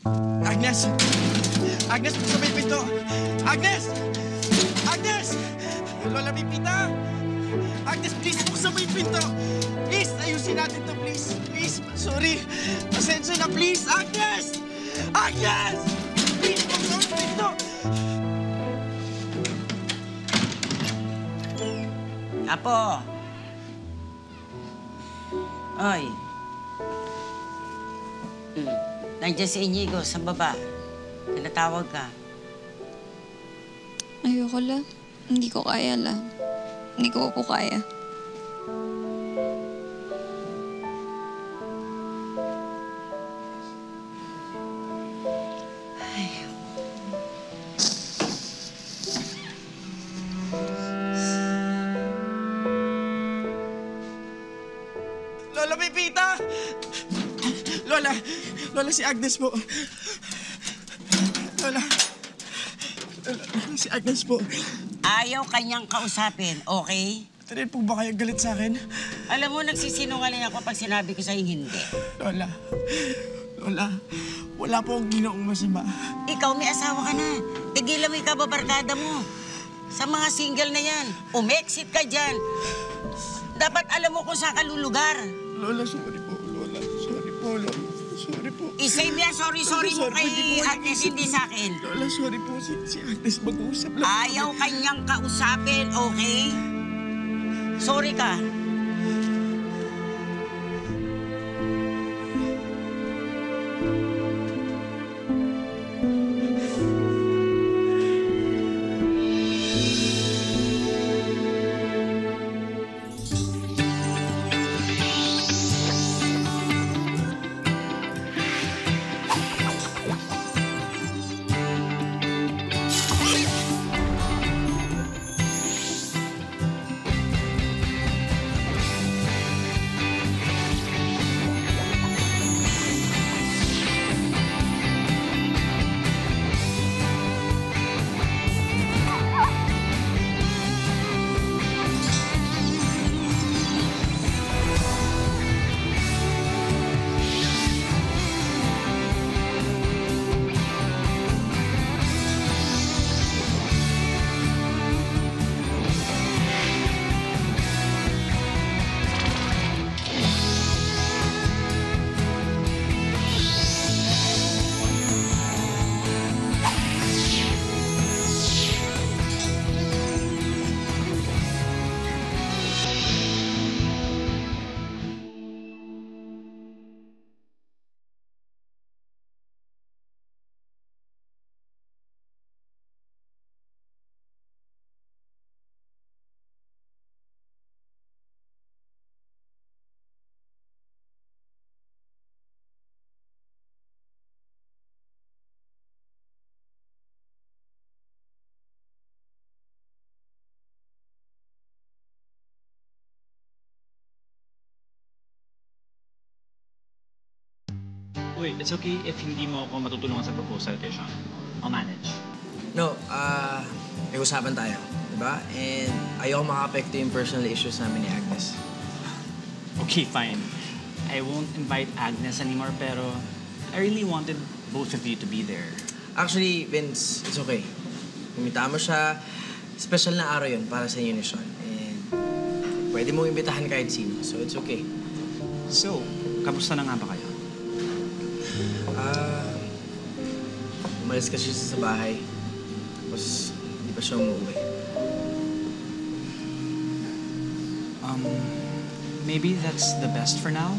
Agnes! Agnes, buksan mo yung pinto! Agnes! Agnes! Lola Pipita! Agnes, please, buksan mo yung pinto! Please, ayusin natin to, please. Please, sorry. Pasensya na, please. Agnes! Agnes! Please, buksan mo yung pinto! Apo! Oy. Nandiyan si Inigo sa baba. Tinatawag ka. Ayoko lang. Hindi ko kaya lang. Hindi ko po kaya. Lola Pipita! Lola! Lola, si Agnes po. Lola. Lola, si Agnes po. Ayaw kanyang kausapin, okay? Rin po ba kayo galit sa akin? Alam mo, nagsisinungaling ako pag sinabi ko sa'yo hindi. Lola. Lola, wala po akong ginoong masama. Ikaw may asawa ka na. Tigilan mo yung kababarkada mo. Sa mga single na yan, umexit ka dyan. Dapat alam mo kung saan ka lulugar. Lola, sorry po. Lola, sorry po, Lola. Sorry po. Isay mo yan, sorry mo kay Agnes, hindi sa akin. Lola, sorry po. Si Agnes, mag-uusap lang. Ayaw kanyang kausapin, okay? Sorry ka. Wait, it's okay if hindi mo ako matutulungan sa proposal, Tisha. I'll manage. No, may usapan tayo, di ba? And ayoko maka-apekto yung personal issues namin ni Agnes. Okay, fine. I won't invite Agnes anymore, pero I really wanted both of you to be there. Actually, Vince, it's okay. Kumita mo siya, special na araw yun para sa inyo ni Sean. And pwede mong imbitahan kahit sino, so it's okay. So, kamusta na nga ba kayo? Umalis kasi siya sa bahay. Tapos, hindi pa siya umuwi. Maybe that's the best for now.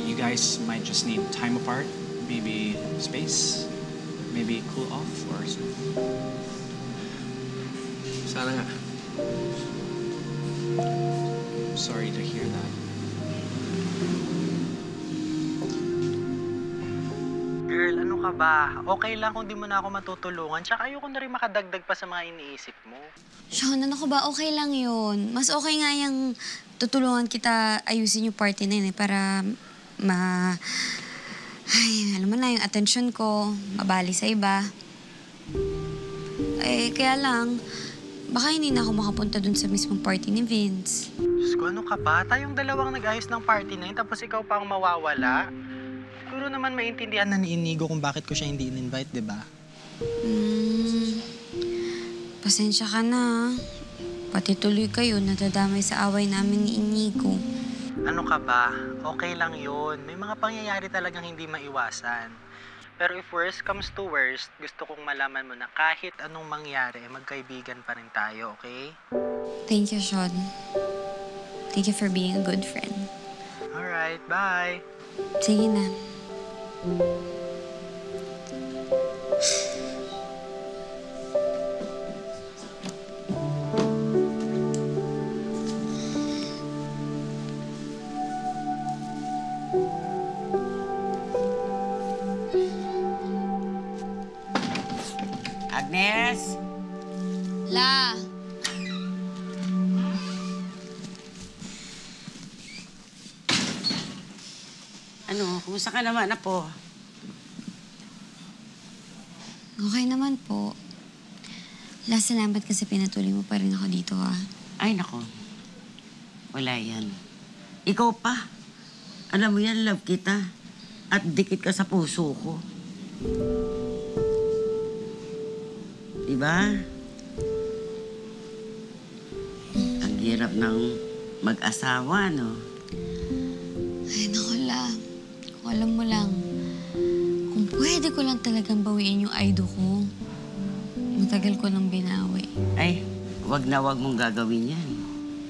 You guys might just need time apart. Maybe space. Maybe cool off or something. Sana nga. Sorry to hear that. Girl, ano ka ba? Okay lang kung di mo na ako matutulungan. Tsaka ayoko na rin makadagdag pa sa mga iniisip mo. Sean, ano ka ba? Okay lang yun. Mas okay nga yung tutulungan kita ayusin yung party na yun para Ay, alam mo na yung attention ko, mabali sa iba. Eh, kaya lang, baka hindi na ako makapunta dun sa mismong party ni Vince. Diyos ko, ano ka ba? Tayong dalawang nag-ayos ng party na yun, tapos ikaw pa ang mawawala. Siguro naman maintindihan na ni Inigo kung bakit ko siya hindi in-invite, di ba? Pasensya ka na. Pati tuloy kayo nadadamay sa away namin ni Inigo. Ano ka ba? Okay lang yun. May mga pangyayari talagang hindi maiwasan. Pero if worst comes to worst, gusto kong malaman mo na kahit anong mangyari, magkaibigan pa rin tayo, okay? Thank you, Sean. Thank you for being a good friend. Alright, bye! Sige na. Agnes! La! Ano, kumusta ka naman, Apo? Okay naman po. La, salamat kasi pinatuloy mo pa rin ako dito, ha. Ay, nako. Wala yan. Ikaw pa. Alam mo yan, love kita. At dikit ka sa puso ko. Diba? Ang hirap ng mag-asawa, no? Ay, naku, La. Kung alam mo lang, kung pwede ko lang talagang bawiin yung idol ko, matagal ko nang binawi. Ay, wag na wag mong gagawin yan.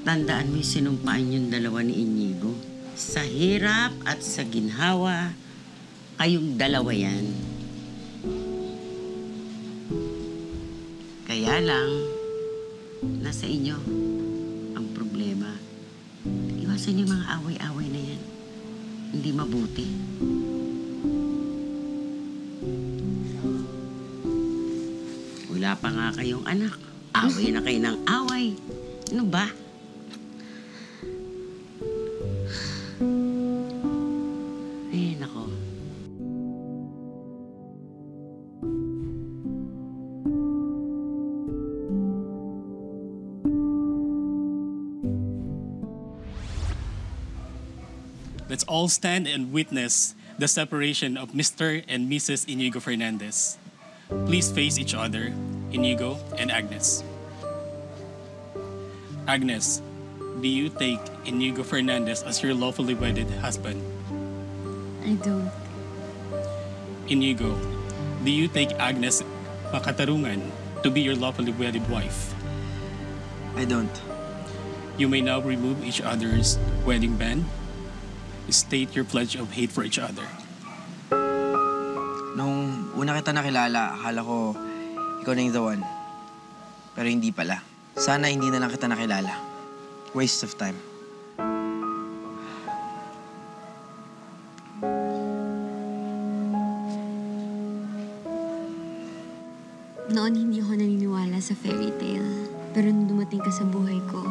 Tandaan mo yung sinumpaan yung dalawa ni Inigo. Sa hirap at sa ginhawa, kayong dalawa yan. Kaya lang, nasa inyo ang problema. Iwasan yung mga away-away na yan. Hindi mabuti. Wala pa nga kayong anak. Away na kayo ng away. Ano ba? Ay, nako. Let's all stand and witness the separation of Mr. and Mrs. Inigo Fernandez. Please face each other, Inigo and Agnes. Agnes, do you take Inigo Fernandez as your lawfully wedded husband? I don't. Inigo, do you take Agnes Makatarungan to be your lawfully wedded wife? I don't. You may now remove each other's wedding band. State your pledge of hate for each other. Nung una kita nakilala, akala ko ikaw na yung the one. Pero hindi pala. Sana hindi na lang kita nakilala. Waste of time. Noon hindi ako naniniwala sa fairy tale. Pero nung dumating ka sa buhay ko,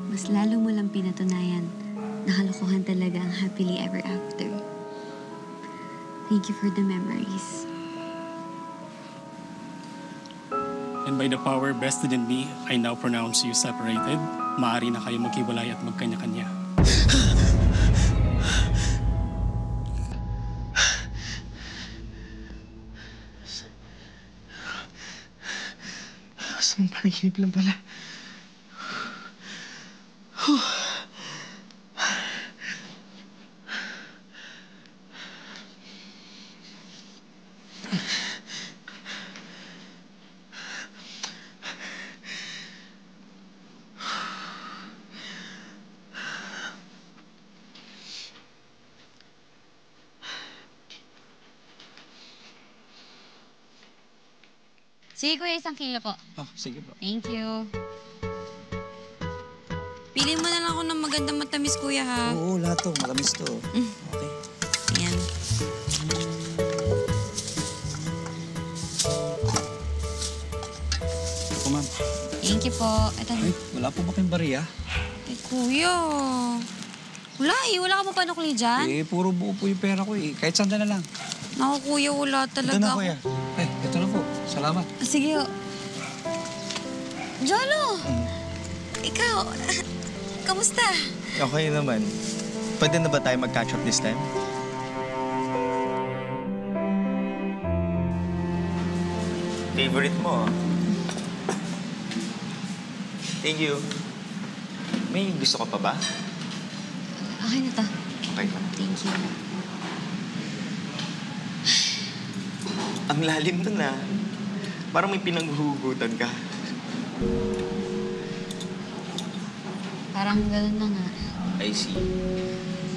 mas lalo mo lang pinatunayan na kalokohan talaga ang happily ever after. Thank you for the memories. And by the power vested in me, I now pronounce you separated. Maaari na kayo maghiwalay at magkanya-kanya. Saan panaginip lang pala? Sige, kuya, 1 kilo po. Oh, sige po. Thank you. Pili mo na lang ako ng magandang matamis, kuya, ha? Oo, lahat to. Matamis to. Okay. Ayan. Ito, ma'am. Thank you po. Ito na. Ay, wala po ba kayong bariya? Ay, kuya. Wala eh. Wala ka pa panukli dyan? Eh, puro buo po yung pera ko eh. Kahit saan na lang. Naku, kuya, wala talaga Ito na, ako. kuya. Ay, ito na po. Salamat. Sige. Jolo! Ikaw, kamusta? Okay naman. Pwede na ba tayo mag-catch up this time? Favorite mo. Thank you. May gusto ka pa ba? Okay na to. Okay na. Thank you. Ang lalim nun ah. Parang may pinaghuhugutan ka. Parang gano'n na nga. I see.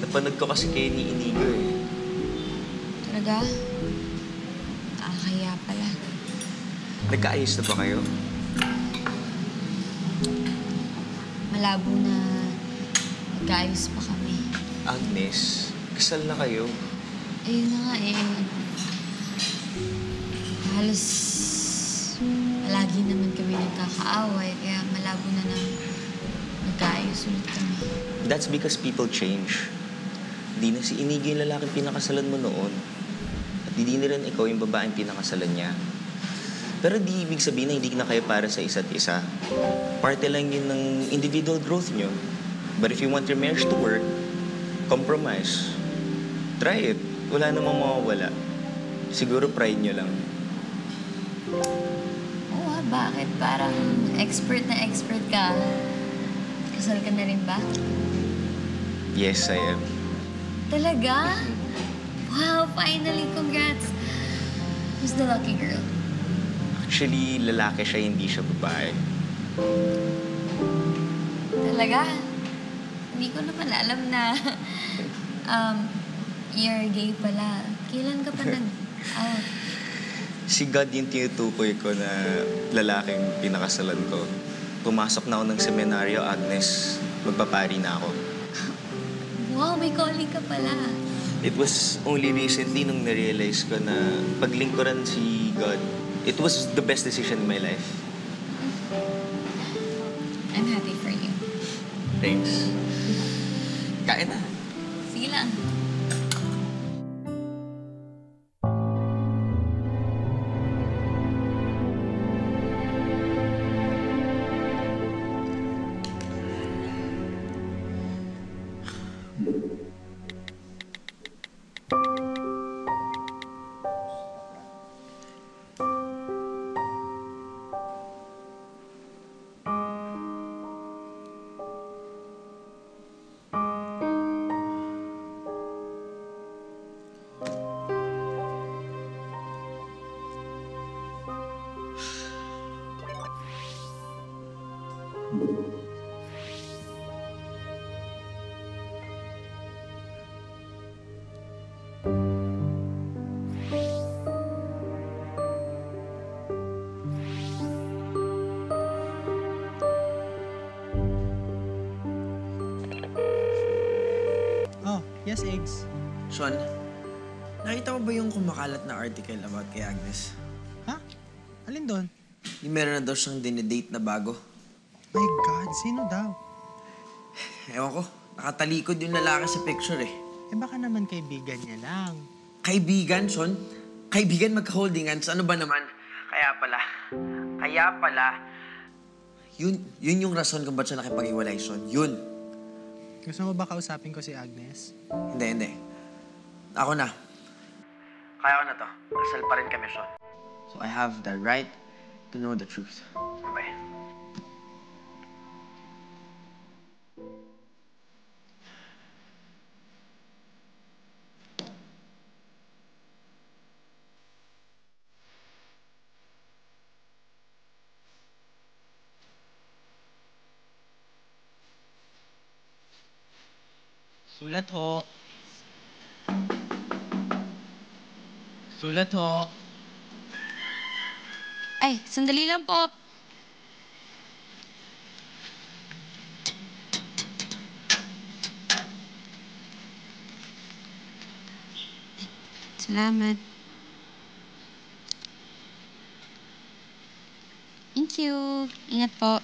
Napanood ko kasi kayo ni Inigo eh. Talaga? Kaya pala. Nagkaayos na ba kayo? Malabo na magkaayos pa kami. Agnes, kasal na kayo. Ayun na nga eh. Halos palagi naman kami nagkakaaway, kaya malabo na magkaayos ulit kami. That's because people change. Di na si Inigo yung lalaking pinakasalan mo noon. At di na rin ikaw yung babaeng pinakasalan niya. Pero di ibig sabihin na hindi na kayo para sa isa't isa. Parte lang yun ng individual growth nyo. But if you want your marriage to work, compromise. Try it. Wala namang mawawala. Siguro pride nyo lang. Oo bakit? Parang expert na expert ka. Kasal ka na rin ba? Yes, I am. Talaga? Wow, finally, congrats! Who's the lucky girl? Actually, lalaki siya, hindi siya babae. Talaga? Hindi ko naman alam na you're gay pala. Kailan ka pa nag-out? Si God yung tinutukoy ko na lalaking pinakasalan ko. Pumasok na ako ng seminaryo, Agnes. Magpapari na ako. Wow, may calling ka pala. It was only recently nung na-realize ko na paglingkuran si God, it was the best decision in my life. I'm happy for you. Thanks. Kain na. Sige lang. Oh, yes, eggs. Sean, nakita mo ba yung kumakalat na article about kay Agnes? Ha? Alin doon? Yung meron na daw siyang dinedate na bago. My God, sino daw? Ewan ko, nakatalikod yung lalaki sa picture eh. Eh baka naman kaibigan niya lang. Kaibigan, Sean? Kaibigan magka-holding hands? Ano ba naman? Kaya pala, yun yung rason kung ba't siya nakipag-iwalay, Sean. Yun. Gusto mo ba kausapin ko si Agnes? Hindi. Ako na. Kaya ko na to. Kasal pa rin kami, Sean. So I have the right to know the truth. Bye. Sulat ho. Sulat ho. Ay, sandali lang po. Salamat. Thank you. Ingat po.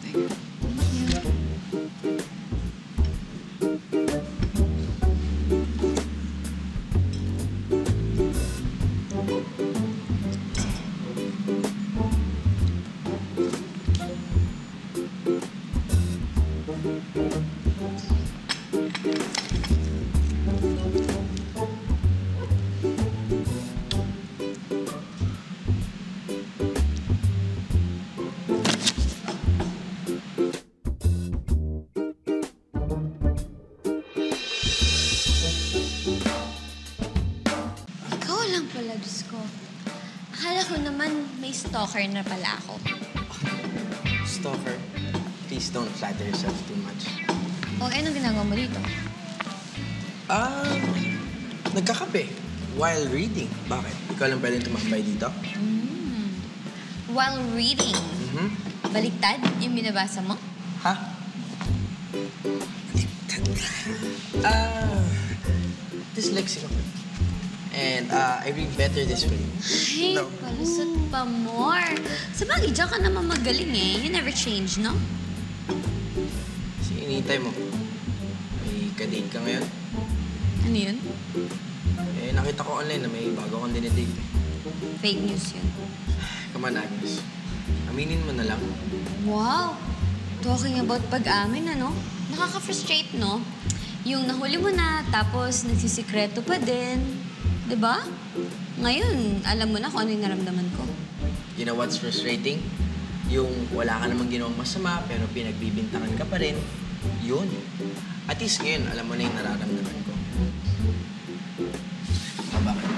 Thank you. Ikaw lang pala, Diyos ko. Akala ko naman may stalker na pala ako. Stalker, please don't flatter yourself too much. O, anong ginagawa mo dito? Nagkakape while reading. Bakit? Ikaw lang pwedeng tumambay dito? While reading. Mhm. Baliktad yung binabasa mo? Ha? Dyslexic ako. And I read better this way. Ay, palusot pa more. Sabagay, diyan ka naman magaling eh. You never change, no? Kasi initay mo. May kadate ka ngayon. Ano yun? Eh, nakita ko online na may bago kang dinedate. Fake news yun. Come on, Agnes. Aminin mo na lang. Wow! Talking about pag-amin, ano? Nakaka-frustrate, no? Yung nahuli mo na, tapos nagsisikreto pa din. 'Di ba? Ngayon, alam mo na kung ano yung naramdaman ko. You know what's frustrating? Yung wala ka namang ginawang masama, pero pinagbibintangan ka pa rin. Yun. At least ngayon, alam mo na yung nararamdaman ko. Bakit?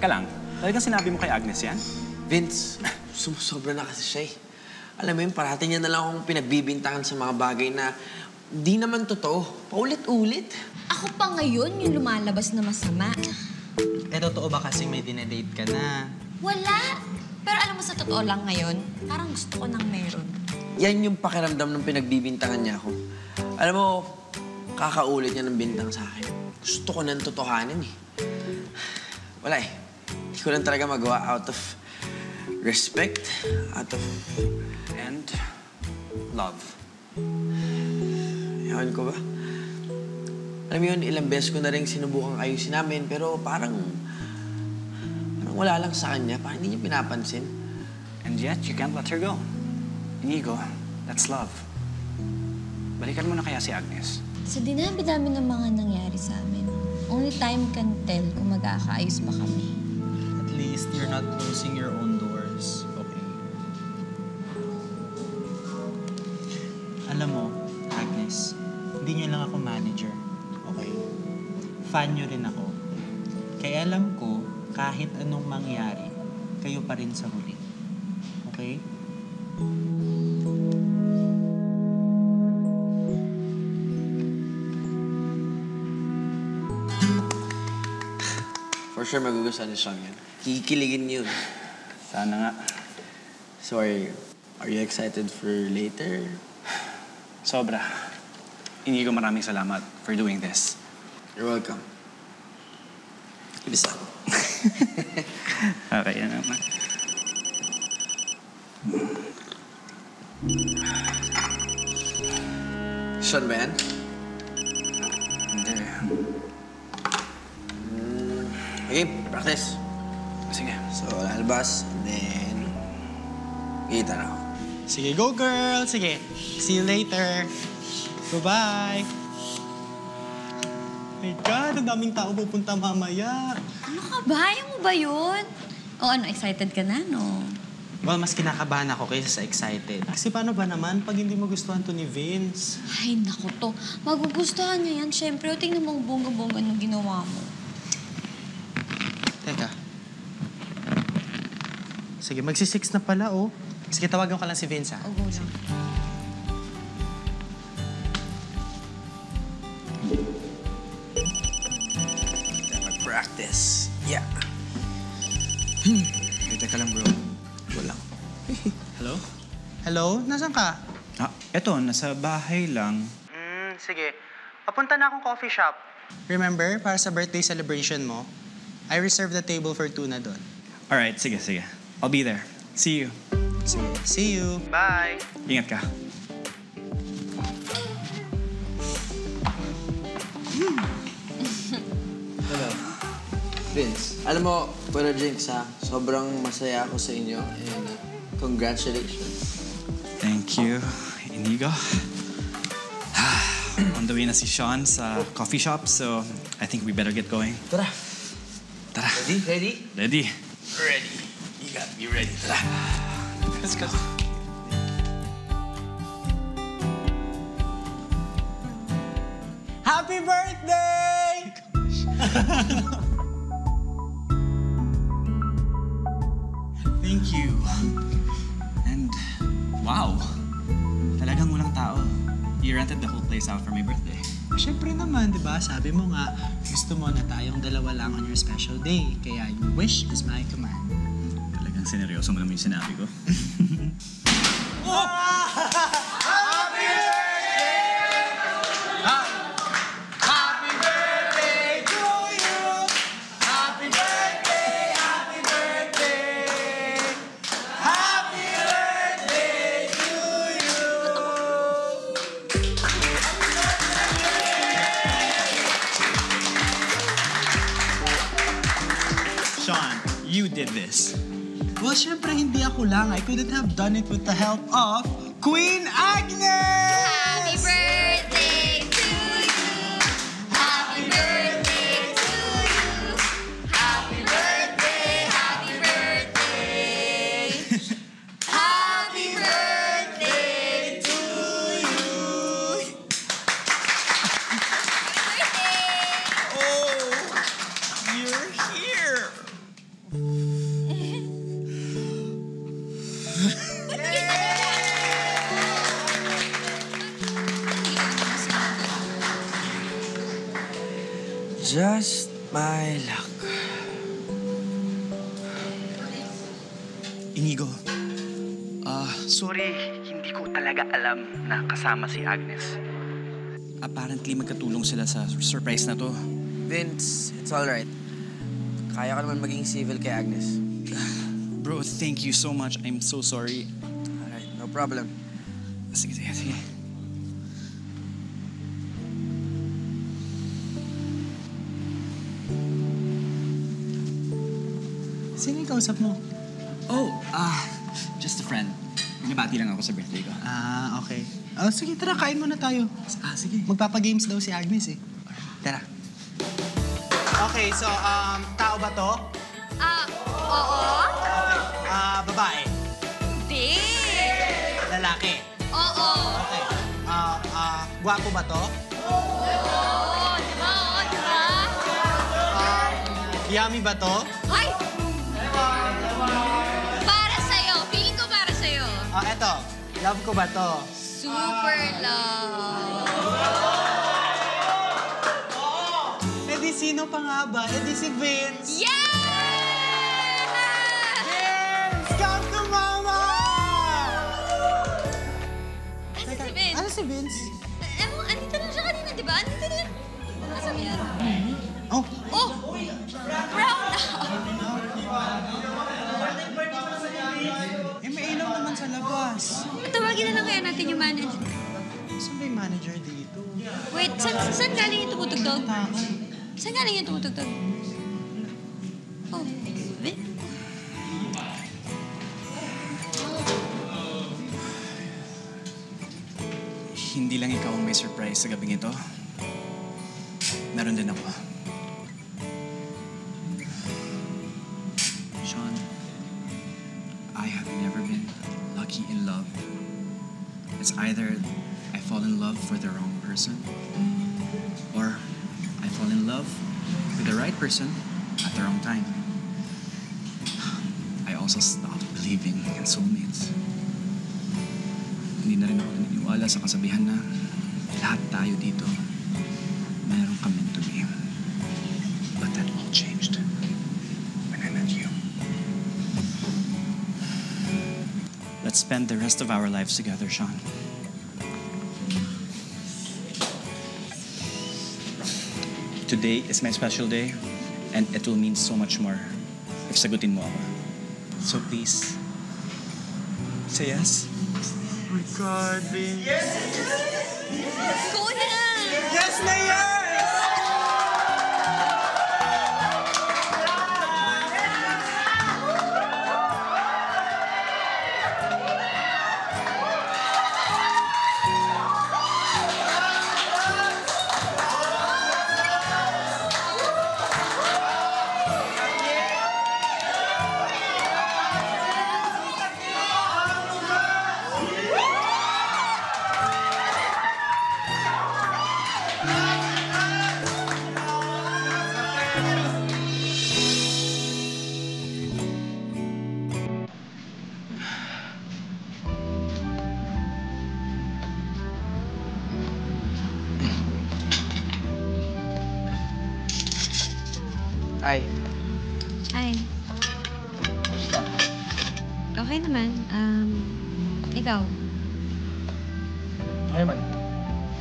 Teka lang, talagang sinabi mo kay Agnes yan? Vince, sumusobra na kasi siya eh. Alam mo yun, parati niya na lang akong pinagbibintangan sa mga bagay na di naman totoo. Paulit-ulit. Ako pa ngayon yung lumalabas na masama. Eh, totoo ba kasi may dinedate ka na? Wala! Pero alam mo sa totoo lang ngayon, parang gusto ko nang meron. Yan yung pakiramdam ng pinagbibintangan niya ako. Alam mo, kakaulit niya ng bintang sa akin. Gusto ko ng totohanan eh. Wala eh. Hindi ko lang talaga magawa out of respect, out of... And love. Ewan ko ba? Alam mo yun, ilang beses ko na rin sinubukang ayusin namin, pero parang wala lang sa kanya. Parang hindi niya pinapansin. And yet, you can't let her go. Inigo, that's love. Balikan mo na kaya si Agnes. Sa dinami-dami ng mga nangyari sa amin, only time can tell kung magkakaayos ba kami. At least you're not closing your own doors, okay? Alam mo, Agnes, hindi niyo lang ako manager, okay? Fan niyo rin ako. Kaya alam ko, kahit anong mangyari, kayo pa rin sa huli. Okay? For sure, magugustuhan ni Sean yan. Kikiligin yun. Sana nga. So, are you excited for later? Sobra. Inigo, maraming salamat for doing this. You're welcome. Ibisa. Okay, yan naman. Sean ba yan? Hindi. Okay, practice. Sige. So, lalabas, and then... Kita na ako. Sige, go girl! Sige, see you later. Bye-bye! My God, ang daming tao pupunta mamaya. Ano ka ba? Ayaw mo ba yun? O ano, excited ka na, no? Well, mas kinakabahan ako kaysa sa excited. Kasi paano ba naman pag hindi magustuhan to ni Vince? Ay, naku to. Magugustuhan niya yan. Siyempre, o tingnan mo ang bongga-bongga ng ginawa mo. Teka. Sige, magsi-6 na pala, oh. Sige, tawagan ko lang si Vince, ha? O, go lang. Practice. Yeah. Teka lang, bro. Wala. Hello? Hello? Nasaan ka? Eto, nasa bahay lang. Sige. Papunta na akong coffee shop. Remember, para sa birthday celebration mo, I reserved the table for 2 na doon. Alright, sige. I'll be there. See you. Sige, see you. Bye. Ingat ka. Hello. Vince, alam mo, Kuya Jinx ha, sobrang masaya ako sa inyo and congratulations. Thank you, Inigo. On the way na si Sean sa coffee shop, so I think we better get going. Tara. Tara. Ready? Ready? Ready. You gotta be ready. Tara. Let's go. Happy birthday! Thank you. And wow, talagang walang tao. You rented the whole place out for my birthday. Siyempre naman, di ba? Sabi mo nga, gusto mo na tayong dalawa lang on your special day. Kaya your wish is my command. Talagang sineryoso mo naman yung sinabi ko. Sean, you did this. Well, syempre hindi ako lang. I couldn't have done it with the help of Queen Agnes! Happy birthday to you. Happy birthday to you. Happy birthday, happy birthday. Happy birthday to you. Happy birthday. Oh, you're here. Just my luck. Inigo, Sorry, hindi ko talaga alam na kasama si Agnes. apparently magkatulong sila sa surprise na to. Vince, it's alright. Kaya ka naman maging civil kay Agnes. Bro, thank you so much. I'm so sorry. Alright, no problem. Sige. Sino yung kausap mo? Oh, just a friend. Binabati lang ako sa birthday ko. Okay. Oh, sige, tara, kain muna tayo. Sige. Magpapagames daw si Agnes eh. Tara. Okay, so, tao ba to? Oo. Babae. Hindi. Lalaki. Oo. Okay. Gwapo ba to? Oo, di ba? Yummy ba to? Ay! Para sa'yo. Feeling ko para sa'yo. Eto. Love ko ba to? Super love. Eh di sino pa nga ba? Eh di si Vince. Yeah! Vince! Come to mama! Ano si Vince? Ano si Vince? Andito na siya kanina, di ba? Andito na. Nasaan yan? Oh! Oh! Brown Eh, may ilaw naman sa labas. Tawagin na lang kaya natin yung manager. Saan ba yung manager dito? Wait, saan galing yung tumutugtog? Tao. Saan galing yung tumutugtog? Oh, Hindi lang ikaw ang may surprise sa gabing ito. Meron din ako. Sean, I have never been lucky in love. It's either I fall in love for the wrong person or I fall in love with the right person at the wrong time. I also stopped believing in soulmates. Hindi na rin ako naniniwala sa kasabihan na lahat tayo dito meron ka meant to be. But that all changed when I met you. Let's spend the rest of our lives together, Sean. Today is my special day, and it will mean so much more if sagutin mo ako. So please, say yes. Oh my God, Vince. Go na! Yes na yes! Ay, Hi. Okay naman. Ikaw? ano naman?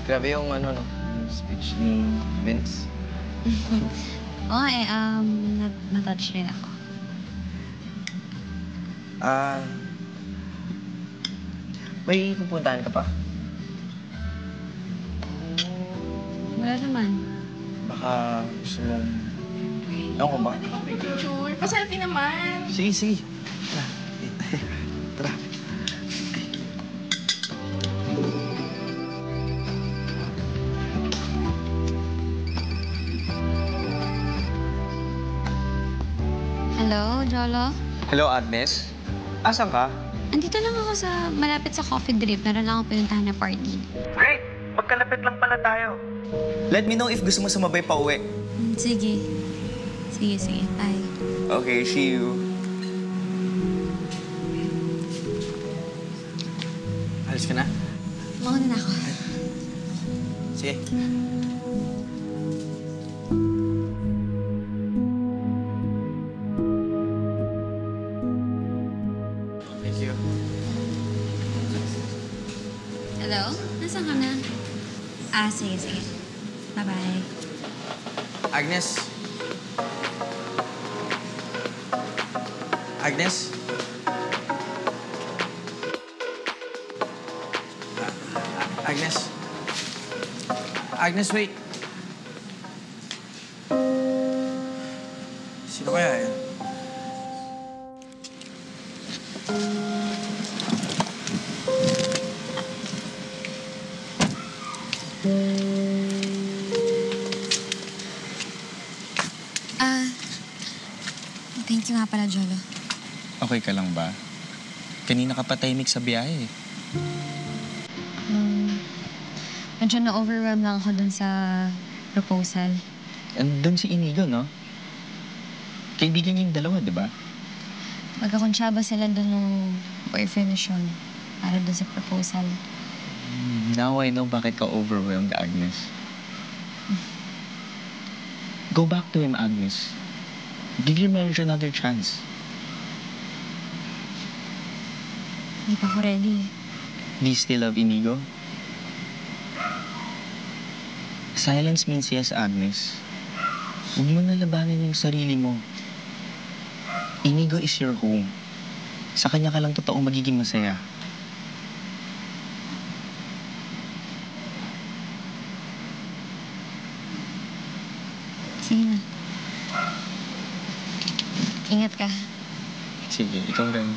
Grabe yung ano, no? Yung speech ni Vince. Oo, natouch rin ako. May pupuntahan ka pa? Wala naman. Baka gusto mong... Ewan ko ba? Picture. Pa-selfie naman. Sige, sige. Tara. Tara. Hello, Jolo? Hello, Agnes. Asan ka? Andito lang ako malapit sa coffee drip. Meron lang ako pinuntahan na party. Great! Magkalapit lang pala tayo. Let me know if gusto mo sumabay pa uwi. Sige. Sige. Bye. Okay, see you. Alis ka na? Mauna na ako. Sige. Thank you. Hello? Nasaan ka na? Sige. Bye-bye. Agnes? Agnes? Agnes? Agnes, wait. Sino kaya yan? Thank you nga pala, Jolo. Okay ka lang ba? Kanina ka pa tahimik sa biyahe. Medyo na-overwhelm lang ako dun sa proposal. Andun si Inigo, no? Kaibigan niya yung dalawa, di ba? Magkakonsyaba sila dun nung boyfriend ni Sean para dun sa proposal. Now I know bakit ka overwhelmed, Agnes. Go back to him, Agnes. Give your marriage another chance. Hindi pa ako ready. Do you still love Inigo? Silence means yes, Agnes. Huwag mo nalabanan yung sarili mo. Inigo is your home. Sa kanya ka lang totoong magiging masaya. Sige na. Ingat ka. Sige, ikaw rin.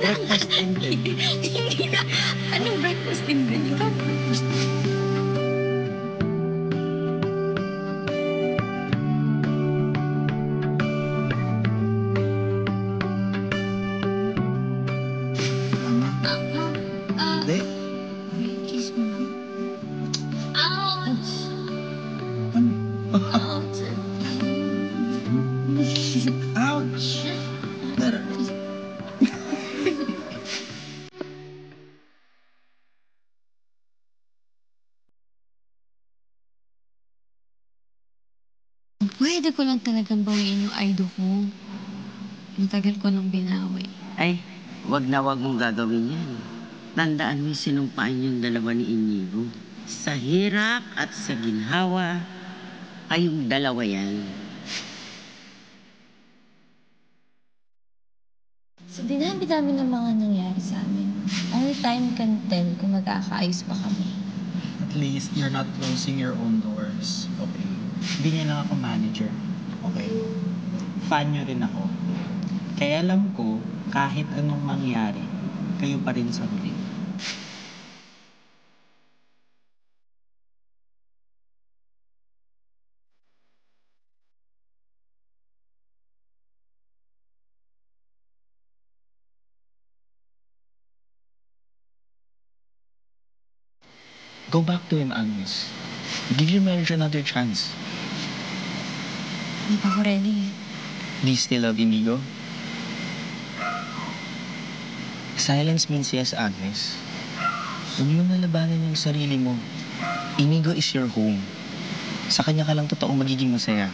breakfast and then. Hindi na. Anong breakfast din ba? Ikaw? Hindi. Kiss mo. Ouch! Ouch! Ouch! Pero, Pwede ko lang talagang bawiin yung idol ko. Matagal ko nang binawi. Ay, wag na wag mong gagawin yan. Tandaan mo yung sinumpaan yung dalawa ni Inigo. Sa hirap at sa ginhawa, kayong dalawa yan. Sa dinabi-dami ng mga nangyari sa amin, only time can tell kung magkakaayos pa kami. At least you're not closing your own doors. Okay? Hindi niya lang ako manager. Okay? Fan niyo rin ako. Kaya alam ko, kahit anong mangyari, kayo pa rin sa huli. Go back to him, Agnes. Give your marriage another chance. Hindi pa ako ready. Do you still love Inigo? Silence means yes, Agnes. Huwag mo nalabanan yung sarili mo. Inigo is your home. Sa kanya ka lang totoong magiging masaya.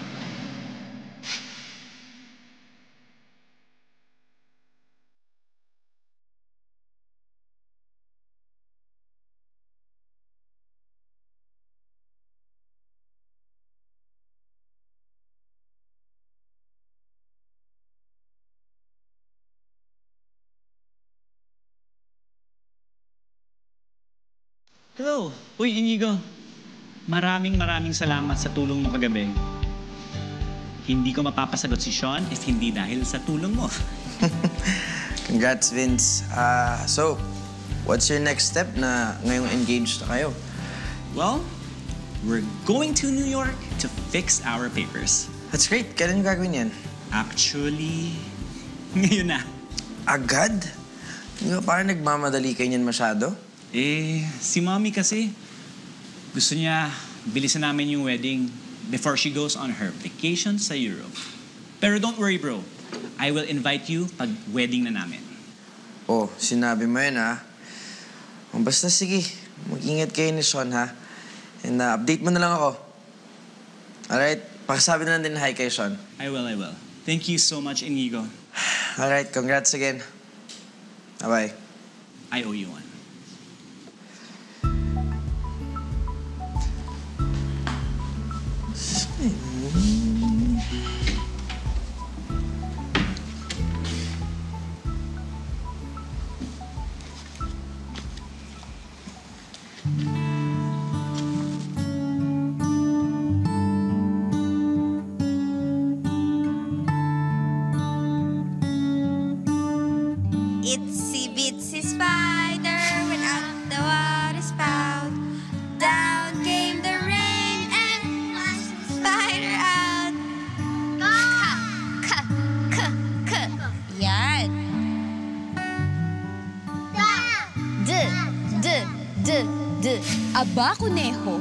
Hello! Uy, Inigo. Maraming salamat sa tulong mo kagabi. Hindi ko mapapasagot si Sean if hindi dahil sa tulong mo. Congrats, Vince. So, what's your next step na ngayong engaged na kayo? Well, we're going to New York to fix our papers. That's great. Kailan yung gagawin yan? Actually, ngayon na. Agad? Hindi ba parang nagmamadali kayo niyan masyado? Si Mommy kasi, gusto niya bilisan namin yung wedding before she goes on her vacation sa Europe. Pero don't worry, bro. I will invite you pag wedding na namin. Oh, sinabi mo yun, ha? Basta sige, mag-ingat kayo ni Sean, ha? And update mo na lang ako. Alright? Pakisabi na lang din hi kay Sean. I will. Thank you so much, Inigo. Alright, congrats again. Bye-bye. I owe you one. Itsy bitsy spider went out the water spout. Down came the rain and flushed the spider out. Ka, ka, ka. Yan. D. Aba, kuneho.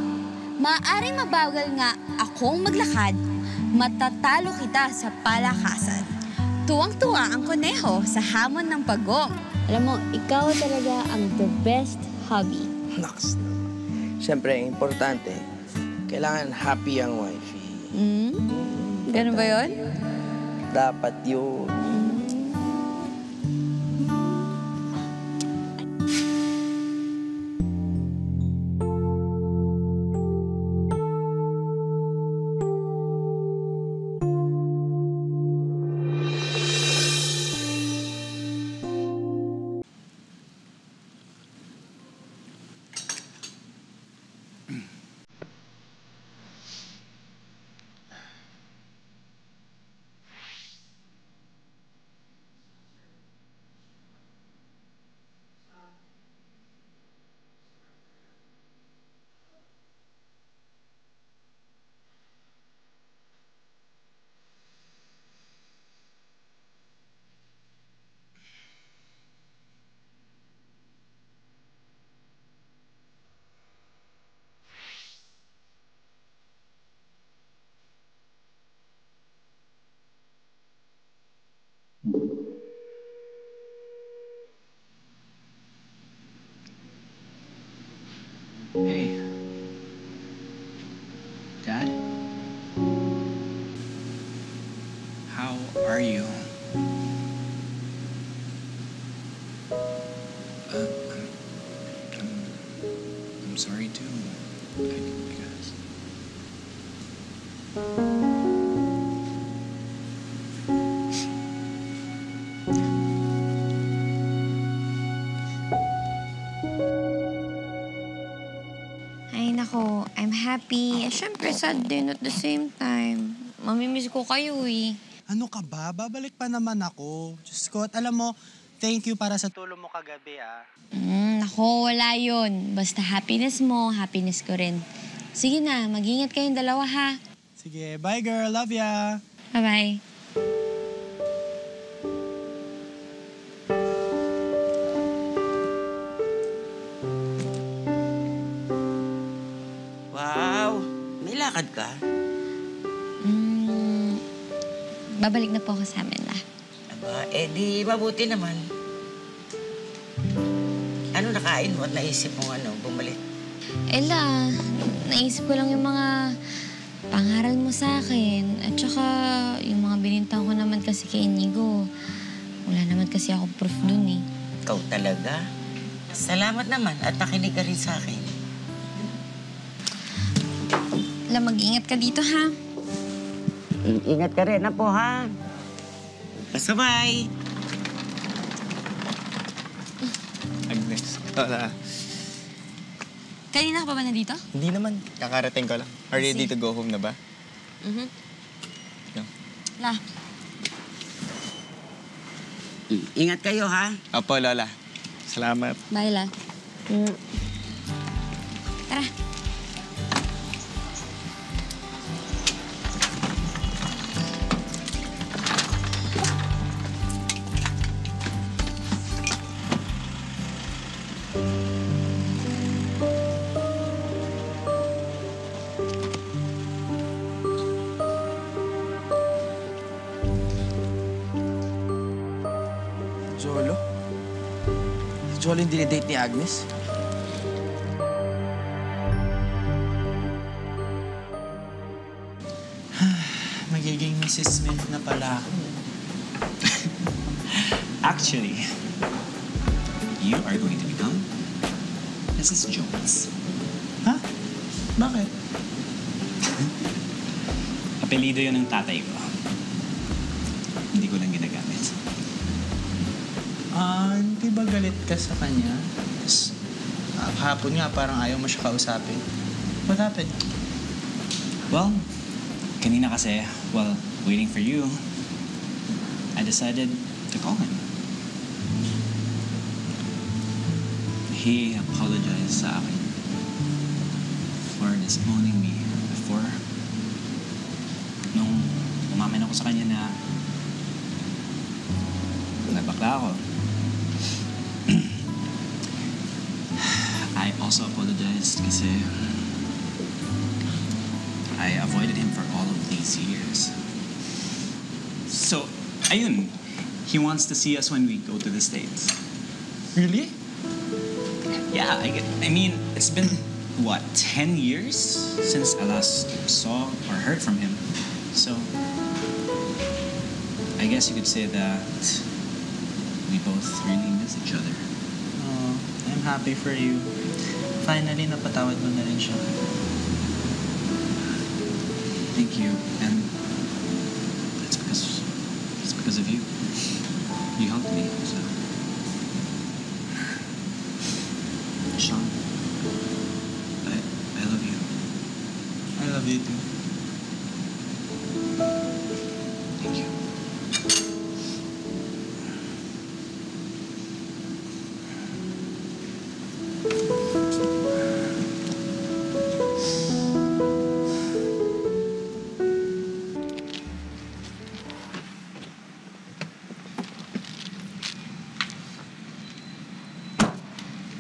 Maaring mabagal nga akong maglakad, matatalo kita sa palakasan. Tuwang-tuwa ang kuneho sa hamon ng pagong. Alam mo, ikaw talaga ang the best hobby. Naks. Siyempre, importante, kailangan happy ang wifey. Ganun ba yun? Dapat yun. you? I'm sorry too. I guess. Ay, nako. I'm happy. Siyempre, sad din at the same time. Mamimiss ko kayo eh. Ano ka ba? Babalik pa naman ako. Diyos ko, at alam mo, thank you para sa Tulong mo kagabi, ah. Nako, wala yun. Basta happiness mo, happiness ko rin. Sige na, mag-ingat kayong dalawa ha. Sige, bye girl. Love ya. Bye-bye. Wow! May lakad ka? Babalik na po ako sa amin na. Aba, di mabuti naman. Ano nakain mo at naisip mo bumalik? Ella, naisip ko lang yung mga pangaral mo sa akin. At saka, yung mga binintang ko naman kasi kay Inigo. Wala naman kasi ako proof dun eh. Ikaw talaga? Salamat naman at nakinig ka rin sa akin. Ella, mag-ingat ka dito ha. Ingat ka rin po, ha? Pasabay! Agnes. Wala. Kanina ka pa ba nandito? Hindi naman. Kakarating ko lang. Are you ready to go home na ba? No. La. Ingat kayo, ha? Opo, Lola. Salamat. Bye, La. Tara. Jolo? Si Jolo yung dinidate ni Agnes? Magiging Mrs. Smith na pala ako. Actually, you are going to become Mrs. Jones. Ha? Bakit? Apelido yun ng tatay ko. Hindi ko lang ginagamit. Hindi ba galit ka sa kanya? Kahapon nga parang ayaw mo siya kausapin. What happened? Well, kanina kasi, while waiting for you, I decided to call him. He apologized sa akin for disowning me before. Nung umamin ako sa kanya na nabakla ako. I also apologized kasi I avoided him for all of these years. So, ayun. He wants to see us when we go to the States. Really? Yeah, I mean, it's been, what, 10 years since I last saw or heard from him. So, I guess you could say that we both really miss each other. Oh, I'm happy for you. Finally, napatawad mo na rin siya. Thank you, and it's because of you. You helped me, so. Sean, I love you. I love you too. Thank you.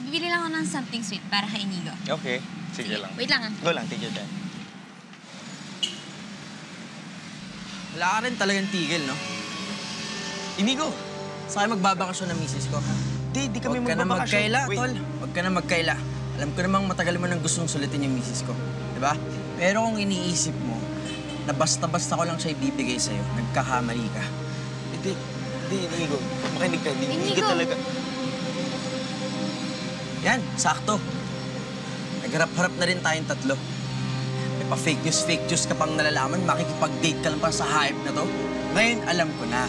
Bibili lang ako ng something sweet para kay Inigo. Okay. Sige lang. Wait lang ah. Go lang, take your time. Wala ka rin talagang tigil, no? Inigo, saan kayo magbabakasyon ng misis ko? Di kami Huwag ka na magbabakasyon. magkaila, Wait. tol. Huwag ka na magkaila. Alam ko namang matagal mo nang gustong sulitin yung misis ko. Di ba? Pero kung iniisip mo na basta-basta ko lang siya ibibigay sa'yo, nagkakamali ka. Hindi, Inigo. Makinig ka. Hindi ka talaga. Yan, sakto. Nagharap-harap na rin tayong tatlo. May pa-fake news ka pang nalalaman, makikipag-date ka lang pa sa hype na to. Ngayon, alam ko na.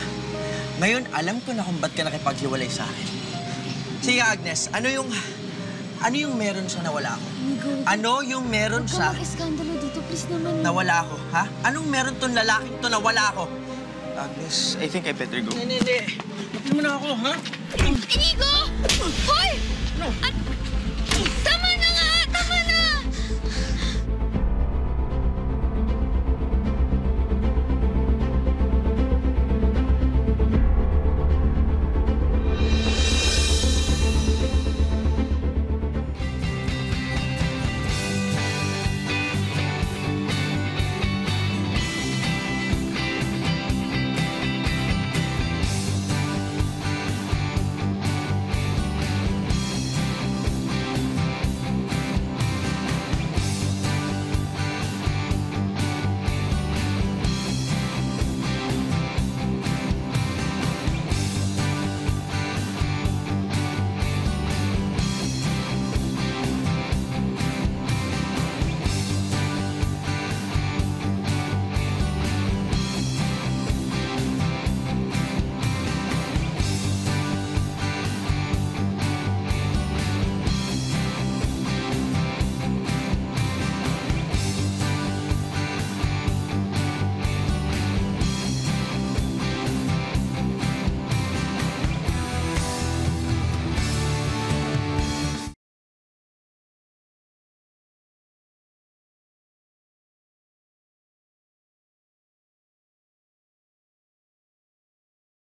Ngayon, alam ko na kung ba't ka nakipaghiwalay sa akin. Sige, Agnes, ano yung meron siya na wala ako? Ano yung meron siya? Huwag ka mag-eskandalo dito, please naman. Nawala ako, ha? Anong meron tong lalaking to na wala ako? Agnes, I think I better go. Hindi. Bakit mo na ako, ha? Inigo! Hoy! Ano?